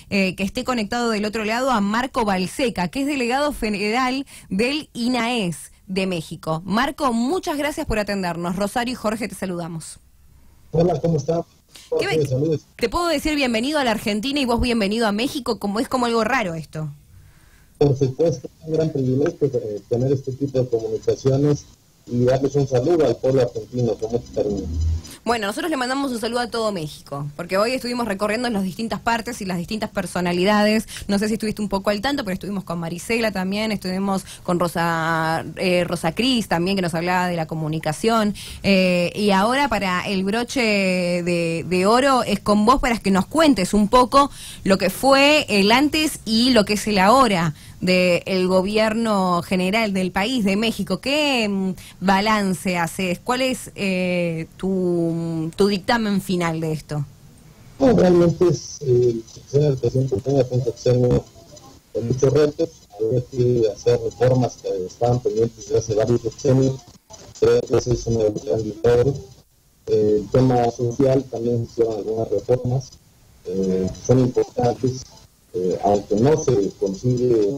que esté conectado del otro lado a Marco Balseca, que es delegado federal del INAES de México. Marco, muchas gracias por atendernos. Rosario y Jorge, te saludamos. Hola, ¿cómo está? Saludos. Te puedo decir bienvenido a la Argentina y vos bienvenido a México, como es como algo raro esto. Por supuesto, es un gran privilegio tener este tipo de comunicaciones y darles un saludo al pueblo argentino con mucho cariño. Bueno, nosotros le mandamos un saludo a todo México, porque hoy estuvimos recorriendo las distintas partes y las distintas personalidades. No sé si estuviste un poco al tanto, pero estuvimos con Marisela también, estuvimos con Rosa Cris también, que nos hablaba de la comunicación. Y ahora para el broche de oro es con vos para que nos cuentes un poco lo que fue el antes y lo que es el ahora del gobierno general del país, de México. ¿Qué balance haces? ¿Cuál es tu dictamen final de esto? Bueno, realmente es el sexenio del presidente Peña fue un sexenio con muchos retos. Había que hacer reformas que estaban pendientes de hace varios sexenios. Creo que ese es uno de los grandes logros. El tema social también hicieron algunas reformas. Son importantes, aunque no se consigue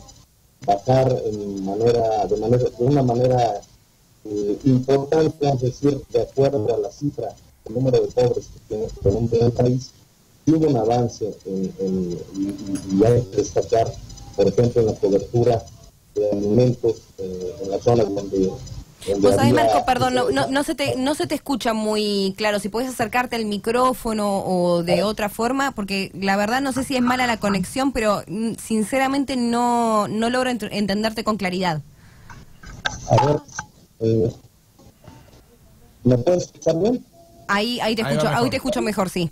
bajar de una manera importante, es decir, de acuerdo a la cifra, el número de pobres que tiene Colombia el país, y hubo un avance y hay que destacar, por ejemplo, en la cobertura de alimentos en las zonas donde Vos sabés, Marco, perdón, no se te escucha muy claro. Si podés acercarte al micrófono o de otra forma, porque la verdad no sé si es mala la conexión, pero sinceramente no logro entenderte con claridad. A ver, ¿me puedes escuchar bien? Ahí te escucho, ahí te escucho mejor, sí.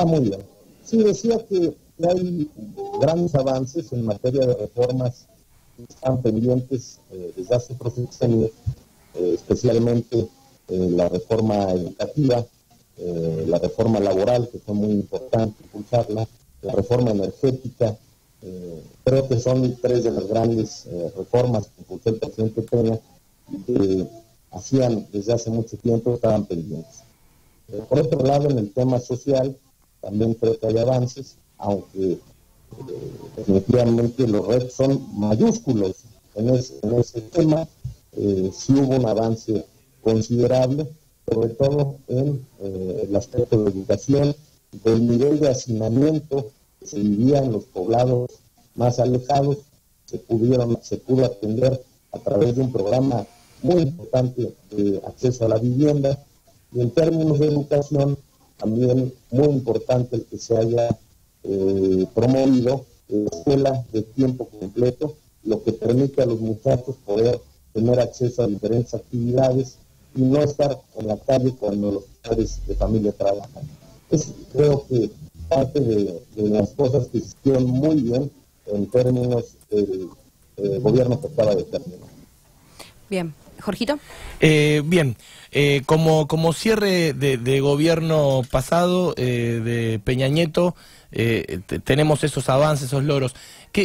Muy bien. Sí, decía que hay grandes avances en materia de reformas que están pendientes desde hace otros sexenios, especialmente la reforma educativa, la reforma laboral, que fue muy importante impulsarla, la reforma energética. Creo que son tres de las grandes reformas que impulsó el presidente Peña y que hacían desde hace mucho tiempo, estaban pendientes. Por otro lado, en el tema social, también creo que hay avances, aunque definitivamente los retos son mayúsculos en ese tema. Sí hubo un avance considerable, sobre todo en el aspecto de educación, del nivel de hacinamiento que se vivía en los poblados más alejados, se pudo atender a través de un programa muy importante de acceso a la vivienda, y en términos de educación también muy importante el que se haya promovido la escuela de tiempo completo, lo que permite a los muchachos poder tener acceso a diferentes actividades y no estar en la calle cuando los padres de familia trabajan. Es creo que parte de las cosas que se hicieron muy bien en términos del gobierno que acaba de terminar. Bien. Jorgito. Bien, como cierre de gobierno pasado de Peña Nieto, tenemos esos avances, esos logros.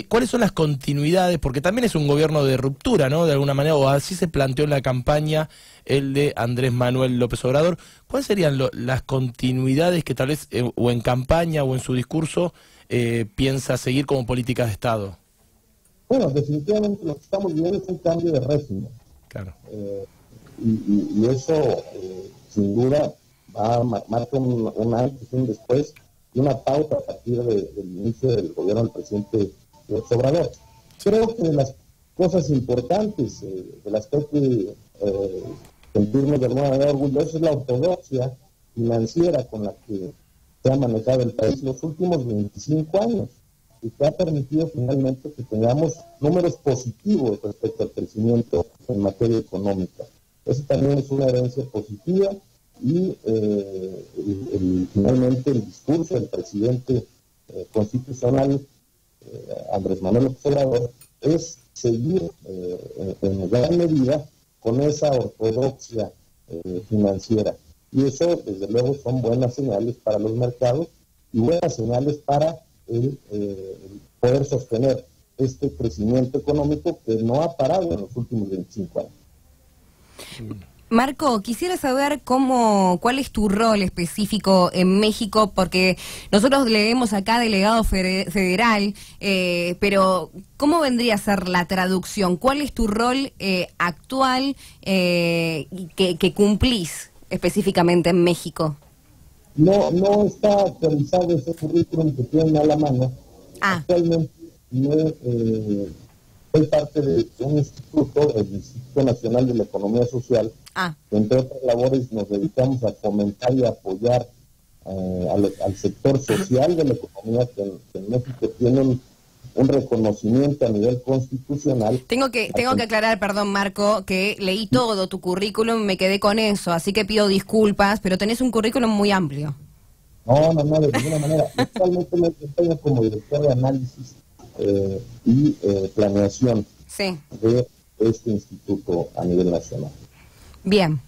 ¿Cuáles son las continuidades? Porque también es un gobierno de ruptura, ¿no? De alguna manera, o así se planteó en la campaña el de Andrés Manuel López Obrador. ¿Cuáles serían las continuidades que tal vez o en campaña o en su discurso piensa seguir como políticas de Estado? Bueno, definitivamente lo que estamos viviendo es un cambio de régimen. Claro. Y eso, sin duda, marca un antes y un después y una pauta a partir del inicio del gobierno del presidente López Obrador. Creo que las cosas importantes de las que hay que sentirnos de alguna manera orgullosos es la ortodoxia financiera con la que se ha manejado el país los últimos 25 años y que ha permitido finalmente que tengamos números positivos respecto al crecimiento en materia económica. Eso también es una herencia positiva y finalmente el discurso del presidente constitucional Andrés Manuel López Obrador es seguir en gran medida con esa ortodoxia financiera. Y eso, desde luego, son buenas señales para los mercados y buenas señales para el poder sostener este crecimiento económico que no ha parado en los últimos 25 años. Marco, quisiera saber cuál es tu rol específico en México, porque nosotros leemos acá delegado federal, pero ¿cómo vendría a ser la traducción? ¿Cuál es tu rol actual que cumplís específicamente en México? No está actualizado ese currículum que tienen a la mano. Actualmente soy parte de un instituto, el Instituto Nacional de la Economía Social, que entre otras labores nos dedicamos a fomentar y apoyar al sector social de la economía, que en México tiene un reconocimiento a nivel constitucional. Tengo que aclarar, perdón Marco, que leí todo tu currículum y me quedé con eso, así que pido disculpas, pero tenés un currículum muy amplio. No, de ninguna manera. Actualmente me desempeño como director de análisis y planeación de este instituto a nivel nacional. Bien.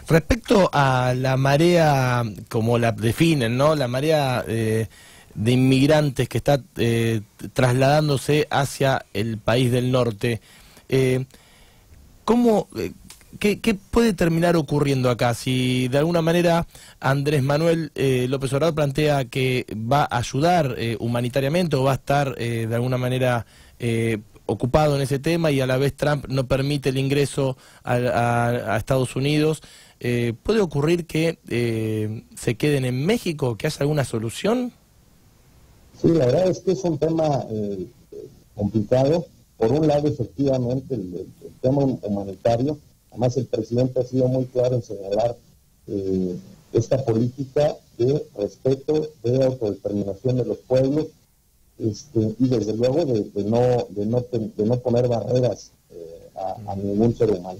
Respecto a la marea, como la definen, ¿no? La marea de inmigrantes que está trasladándose hacia el país del norte, ¿qué puede terminar ocurriendo acá? Si de alguna manera Andrés Manuel López Obrador plantea que va a ayudar humanitariamente o va a estar de alguna manera ocupado en ese tema, y a la vez Trump no permite el ingreso a Estados Unidos, ¿puede ocurrir que se queden en México, que haya alguna solución? Sí, la verdad es que es un tema complicado. Por un lado, efectivamente, el tema humanitario. Además, el presidente ha sido muy claro en señalar esta política de respeto, de autodeterminación de los pueblos, y desde luego de no poner barreras a ningún ser humano.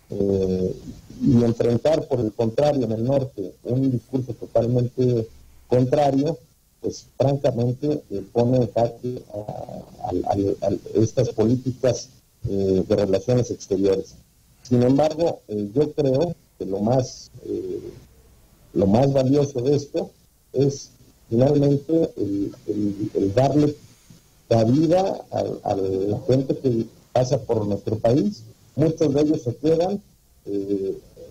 Y enfrentar, por el contrario, en el norte, un discurso totalmente contrario, pues francamente pone en jaque a estas políticas de relaciones exteriores. Sin embargo, yo creo que lo más valioso de esto es finalmente el darle cabida a la gente que pasa por nuestro país. Muchos de ellos se quedan.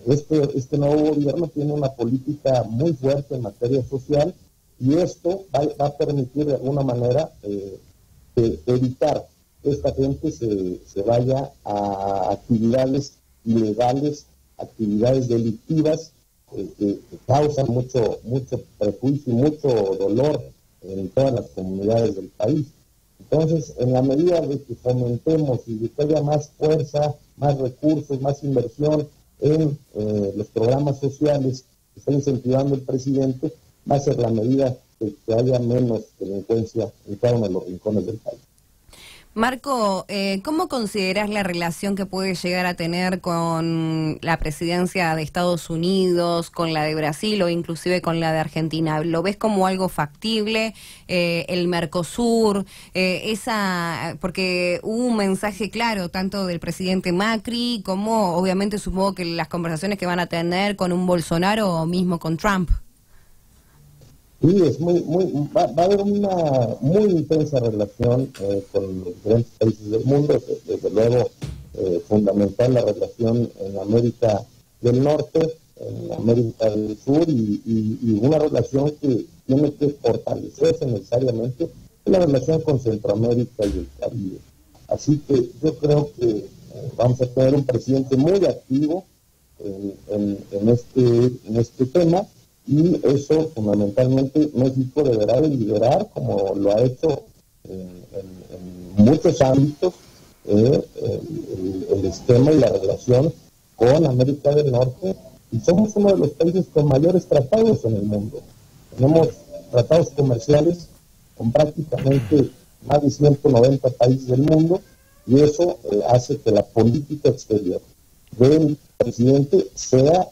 Este nuevo gobierno tiene una política muy fuerte en materia social, y esto va a permitir de alguna manera evitar que esta gente se vaya a actividades ilegales, actividades delictivas que causan mucho prejuicio y mucho dolor en todas las comunidades del país. Entonces, en la medida de que fomentemos y de que haya más fuerza, más recursos, más inversión en los programas sociales que está incentivando el presidente, va a ser la medida de que haya menos delincuencia en cada uno de los rincones del país. Marco, ¿cómo considerás la relación que puede llegar a tener con la presidencia de Estados Unidos, con la de Brasil o inclusive con la de Argentina? ¿Lo ves como algo factible? El Mercosur, porque hubo un mensaje claro tanto del presidente Macri como obviamente supongo que las conversaciones que van a tener con un Bolsonaro o mismo con Trump. Sí, va a haber una muy intensa relación con los diferentes países del mundo. Desde luego, fundamental la relación en América del Norte, en América del Sur, y una relación que tiene que fortalecerse necesariamente, la relación con Centroamérica y el Caribe. Así que yo creo que vamos a tener un presidente muy activo en este tema. Y eso, fundamentalmente, México deberá de liderar, como lo ha hecho en muchos ámbitos, el esquema y la relación con América del Norte. Y somos uno de los países con mayores tratados en el mundo. Tenemos tratados comerciales con prácticamente más de 190 países del mundo, y eso hace que la política exterior del presidente sea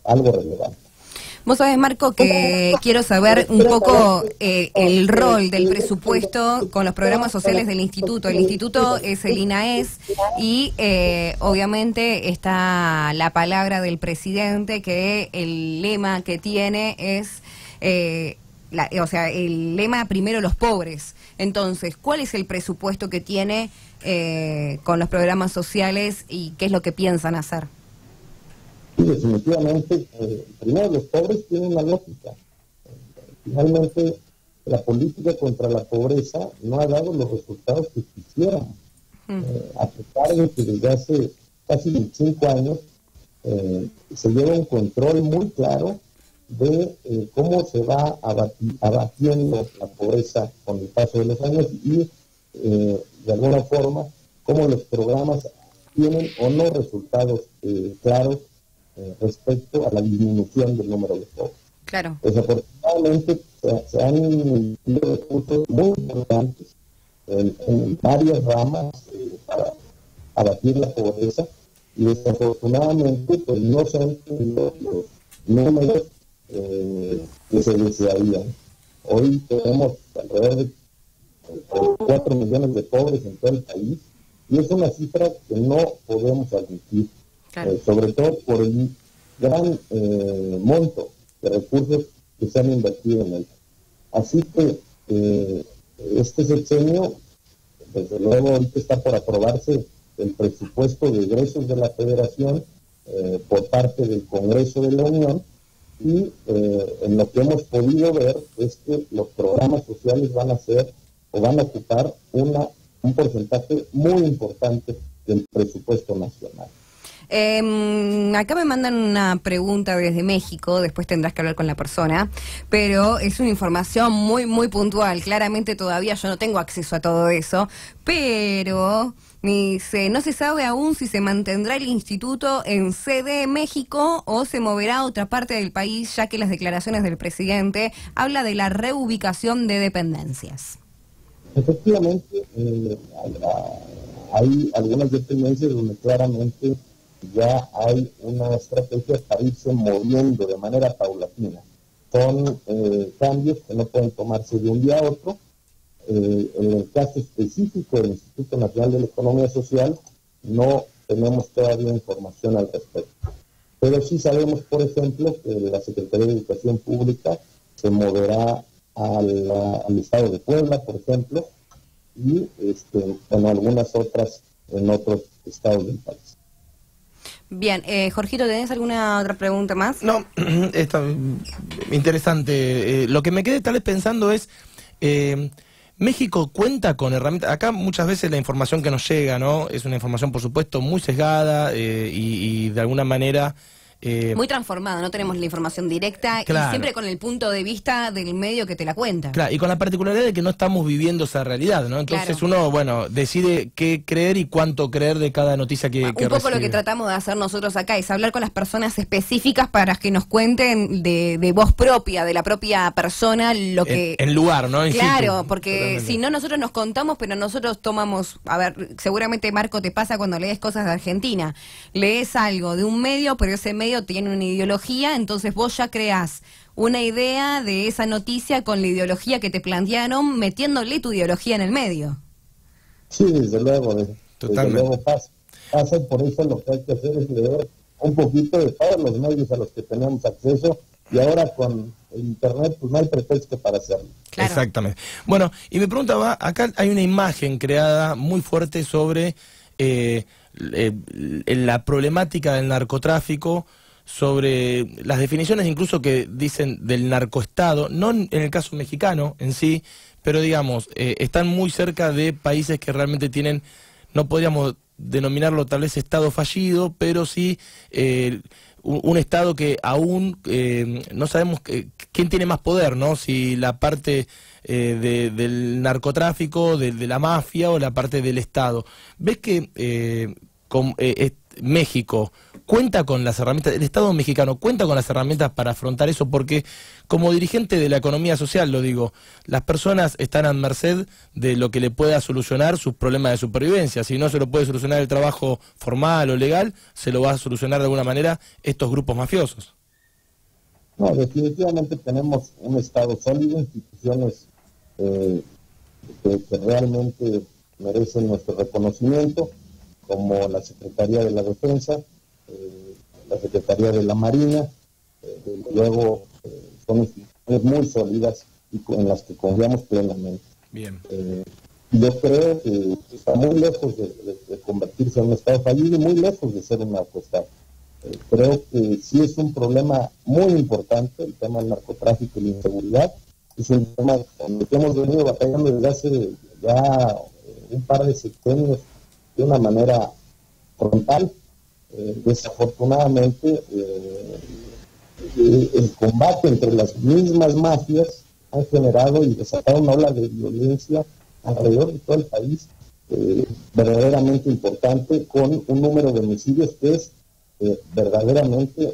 algo relevante. Vos sabés, Marco, que quiero saber un poco el rol del presupuesto con los programas sociales del instituto. El instituto es el INAES y obviamente está la palabra del presidente, que el lema que tiene es, el lema primero los pobres. Entonces, ¿cuál es el presupuesto que tiene con los programas sociales y qué es lo que piensan hacer? Y definitivamente, primero los pobres tienen una lógica. Finalmente, la política contra la pobreza no ha dado los resultados que quisieran. A pesar de que desde hace casi 25 años se lleva un control muy claro de cómo se va abatiendo la pobreza con el paso de los años y de alguna forma cómo los programas tienen o no resultados claros respecto a la disminución del número de pobres. Claro. Desafortunadamente se han invertido recursos muy importantes en varias ramas para abatir la pobreza y desafortunadamente pues no se han tenido los números que se desearían. Hoy tenemos alrededor de 4 millones de pobres en todo el país y es una cifra que no podemos admitir, claro. Sobre todo por el gran monto de recursos que se han invertido en él. Así que este sexenio, desde luego ahorita está por aprobarse el presupuesto de egresos de la Federación por parte del Congreso de la Unión y en lo que hemos podido ver es que los programas sociales van a ser o van a ocupar un porcentaje muy importante del presupuesto nacional. Acá me mandan una pregunta desde México, después tendrás que hablar con la persona, pero es una información muy, muy puntual. Claramente todavía yo no tengo acceso a todo eso, pero me dice, no se sabe aún si se mantendrá el instituto en sede México o se moverá a otra parte del país, ya que las declaraciones del presidente habla de la reubicación de dependencias. Efectivamente, hay algunas dependencias donde claramente ya hay una estrategia para irse moviendo de manera paulatina. Son cambios que no pueden tomarse de un día a otro. En el caso específico del Instituto Nacional de la Economía Social no tenemos todavía información al respecto. Pero sí sabemos, por ejemplo, que la Secretaría de Educación Pública se moverá al estado de Puebla, por ejemplo, y algunas otras en otros estados del país. Bien, Jorgito, ¿tenés alguna otra pregunta más? No, está interesante. Lo que me quedé tal vez pensando es, México cuenta con herramientas. Acá muchas veces la información que nos llega, ¿no? Es una información, por supuesto, muy sesgada y de alguna manera muy transformada, no tenemos la información directa, claro. Y siempre con el punto de vista del medio que te la cuenta. Claro, y con la particularidad de que no estamos viviendo esa realidad, ¿no? Entonces uno, bueno, decide qué creer y cuánto creer de cada noticia que recibe. Un poco lo que tratamos de hacer nosotros acá es hablar con las personas específicas para que nos cuenten de voz propia, de la propia persona, lo que... En lugar, ¿no? Claro, porque totalmente. Si no nosotros nos contamos, pero nosotros tomamos... A ver, seguramente, Marco, te pasa cuando lees cosas de Argentina. Lees algo de un medio, pero ese medio tiene una ideología, entonces vos ya creás una idea de esa noticia con la ideología que te plantearon, metiéndole tu ideología en el medio. Sí, desde luego, desde luego pasa, y por eso lo que hay que hacer es leer un poquito de todos los medios a los que tenemos acceso, y ahora con el internet pues no hay pretexto para hacerlo. Claro. Exactamente. Bueno, y me preguntaba, acá hay una imagen creada muy fuerte sobre la problemática del narcotráfico, sobre las definiciones incluso que dicen del narcoestado, no en el caso mexicano en sí, pero digamos, están muy cerca de países que realmente tienen, no podríamos denominarlo tal vez estado fallido, pero sí un estado que aún no sabemos quién tiene más poder, ¿no? Si la parte del narcotráfico, de la mafia o la parte del Estado. ¿Ves que México cuenta con las herramientas, el Estado mexicano cuenta con las herramientas para afrontar eso? Porque como dirigente de la economía social, lo digo, las personas están a merced de lo que le pueda solucionar sus problemas de supervivencia. Si no se lo puede solucionar el trabajo formal o legal, se lo va a solucionar de alguna manera estos grupos mafiosos. No, definitivamente tenemos un Estado sólido, instituciones que realmente merecen nuestro reconocimiento, como la Secretaría de la Defensa, la Secretaría de la Marina, luego son instituciones muy sólidas y en las que confiamos plenamente. Bien. Yo creo que está muy lejos de convertirse en un Estado fallido y muy lejos de ser un narcoestado. Creo que sí es un problema muy importante, el tema del narcotráfico y la inseguridad. Es un tema con el que hemos venido batallando desde hace ya un par de sexenios de una manera frontal. Desafortunadamente, el combate entre las mismas mafias han generado y desatado una ola de violencia alrededor de todo el país, verdaderamente importante, con un número de homicidios que es verdaderamente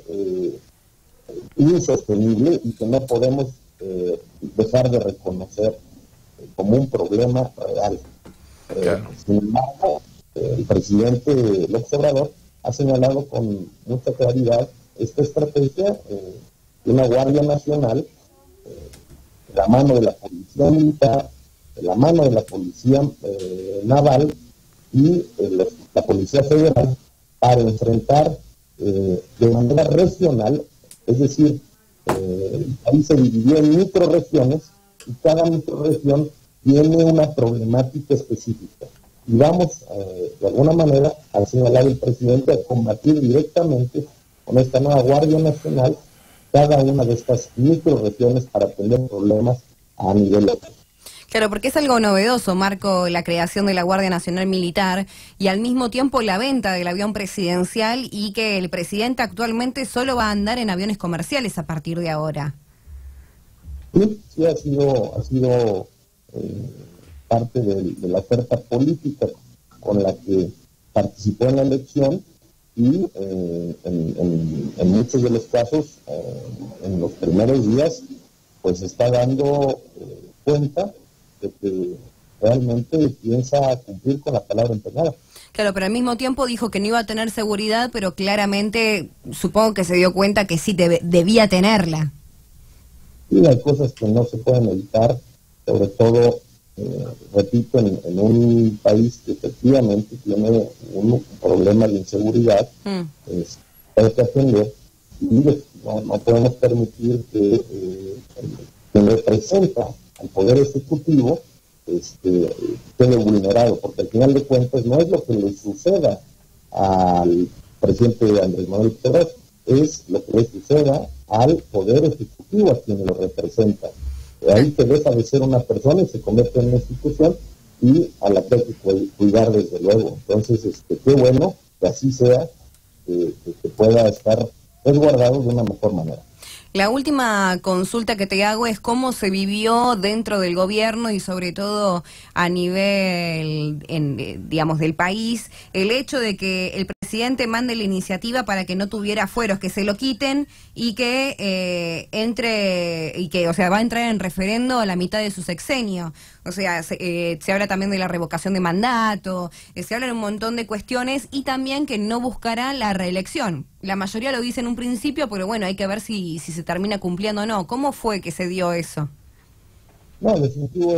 insostenible y que no podemos dejar de reconocer como un problema real. Claro. Sin embargo, el presidente López Obrador ha señalado con mucha claridad esta estrategia de una Guardia Nacional, de la mano de la Policía Militar, de la mano de la Policía Naval y la Policía Federal, para enfrentar de manera regional, es decir, el país se dividió en microrregiones y cada microrregión tiene una problemática específica. Y vamos, de alguna manera, a señalar el presidente, a combatir directamente con esta nueva Guardia Nacional cada una de estas microrregiones para atender problemas a nivel local. Claro, porque es algo novedoso, Marco, la creación de la Guardia Nacional Militar y al mismo tiempo la venta del avión presidencial y que el presidente actualmente solo va a andar en aviones comerciales a partir de ahora. Sí, ha sido parte de la oferta política con la que participó en la elección y en muchos de los casos, en los primeros días, pues está dando cuenta de que realmente piensa cumplir con la palabra empeñada. Claro, pero al mismo tiempo dijo que no iba a tener seguridad, pero claramente supongo que se dio cuenta que sí debía tenerla. Y hay cosas que no se pueden evitar, sobre todo, repito, en un país que efectivamente tiene un problema de inseguridad, hay que atender, y no podemos permitir que quien representa al Poder Ejecutivo quede vulnerado, porque al final de cuentas no es lo que le suceda al presidente Andrés Manuel López Obrador, es lo que le suceda al Poder Ejecutivo, a quien lo representa. Ahí que deja de ser una persona y se convierte en una institución y a la que hay que cuidar desde luego. Entonces, qué bueno que así sea, que pueda estar resguardado de una mejor manera. La última consulta que te hago es cómo se vivió dentro del gobierno y sobre todo a nivel, digamos, del país, el hecho de que el presidente mande la iniciativa para que no tuviera fueros, que se lo quiten y que va a entrar en referendo a la mitad de su sexenio. O sea, se habla también de la revocación de mandato, se habla de un montón de cuestiones y también que no buscará la reelección. La mayoría lo dice en un principio, pero bueno, hay que ver si se termina cumpliendo o no. ¿Cómo fue que se dio eso? No, en definitivo,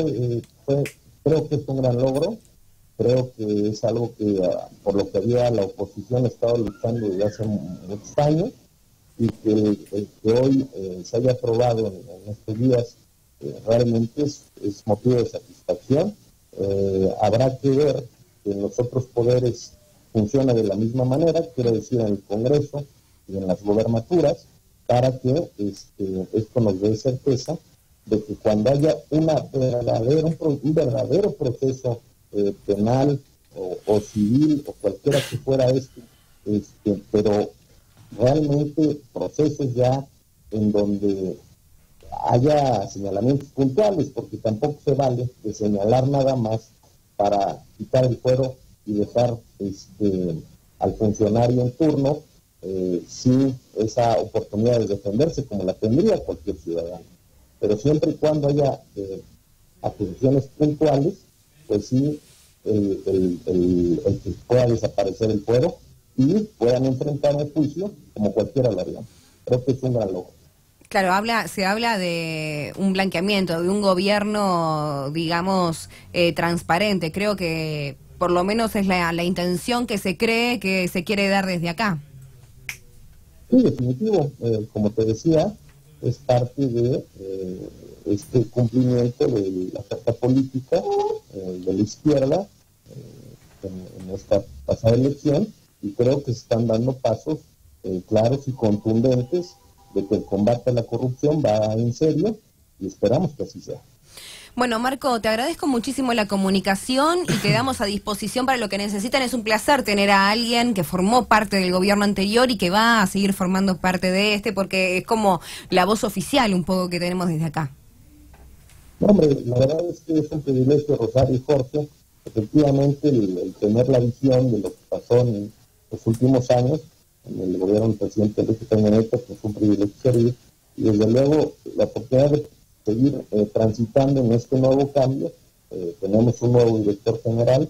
creo que es un gran logro. Creo que es algo que, por lo que había la oposición estado luchando desde hace muchos años y que hoy se haya aprobado en estos días realmente es motivo de satisfacción. Habrá que ver que en los otros poderes funciona de la misma manera, quiero decir en el Congreso y en las gobernaturas, para que esto nos dé certeza de que cuando haya un verdadero proceso penal o civil o cualquiera que fuera pero realmente procesos ya en donde haya señalamientos puntuales, porque tampoco se vale de señalar nada más para quitar el fuero y dejar al funcionario en turno sin esa oportunidad de defenderse como la tendría cualquier ciudadano. Pero siempre y cuando haya acusaciones puntuales, pues sí, el que pueda desaparecer el fuero y puedan enfrentar un juicio como cualquiera lo haría. Creo que es un gran logro. Claro, se habla de un blanqueamiento, de un gobierno, digamos, transparente. Creo que por lo menos es la intención que se cree que se quiere dar desde acá. Sí, definitivo. Como te decía, es parte de este cumplimiento de la carta política de la izquierda en esta pasada elección, y creo que se están dando pasos claros y contundentes de que el combate a la corrupción va en serio y esperamos que así sea. Bueno, Marco, te agradezco muchísimo la comunicación y quedamos a disposición para lo que necesitan. Es un placer tener a alguien que formó parte del gobierno anterior y que va a seguir formando parte de este, porque es como la voz oficial un poco que tenemos desde acá. No, hombre, la verdad es que es un privilegio, Rosario y Jorge, efectivamente el tener la visión de lo que pasó en los últimos años en el gobierno del presidente Enrique Peña Nieto, que es un privilegio servir, y desde luego la oportunidad de seguir transitando en este nuevo cambio. Tenemos un nuevo director general,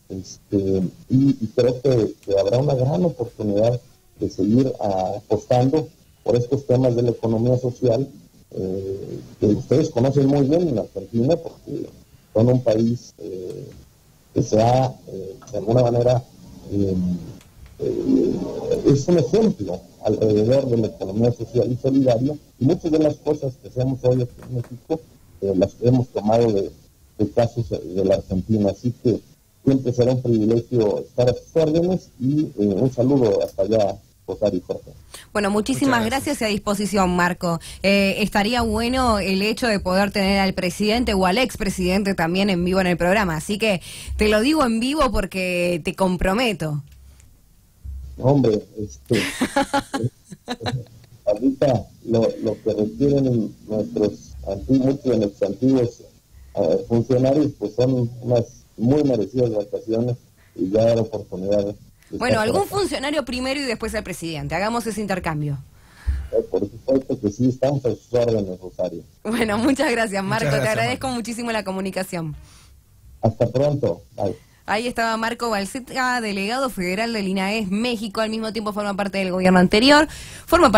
y creo que habrá una gran oportunidad de seguir apostando por estos temas de la economía social, que ustedes conocen muy bien en Argentina, porque son un país que se ha, de alguna manera, es un ejemplo alrededor de la economía social y solidaria, y muchas de las cosas que hacemos hoy aquí en México las hemos tomado de casos de la Argentina, así que siempre será un privilegio estar a sus órdenes, y un saludo hasta allá, Rosario y Jorge. Bueno, muchísimas gracias y a disposición, Marco. Estaría bueno el hecho de poder tener al presidente o al expresidente también en vivo en el programa, así que te lo digo en vivo porque te comprometo. Hombre, ahorita lo que requieren muchos de nuestros antiguos funcionarios, pues son unas muy merecidas vacaciones, y ya da la oportunidad. Bueno, algún funcionario primero y después el presidente. Hagamos ese intercambio. Por supuesto que sí, estamos a sus órdenes, Rosario. Bueno, muchas gracias, Marco. Te agradezco muchísimo la comunicación. Hasta pronto. Bye. Ahí estaba Marco Balseta, delegado federal del INAES México. Al mismo tiempo forma parte del gobierno anterior. Forma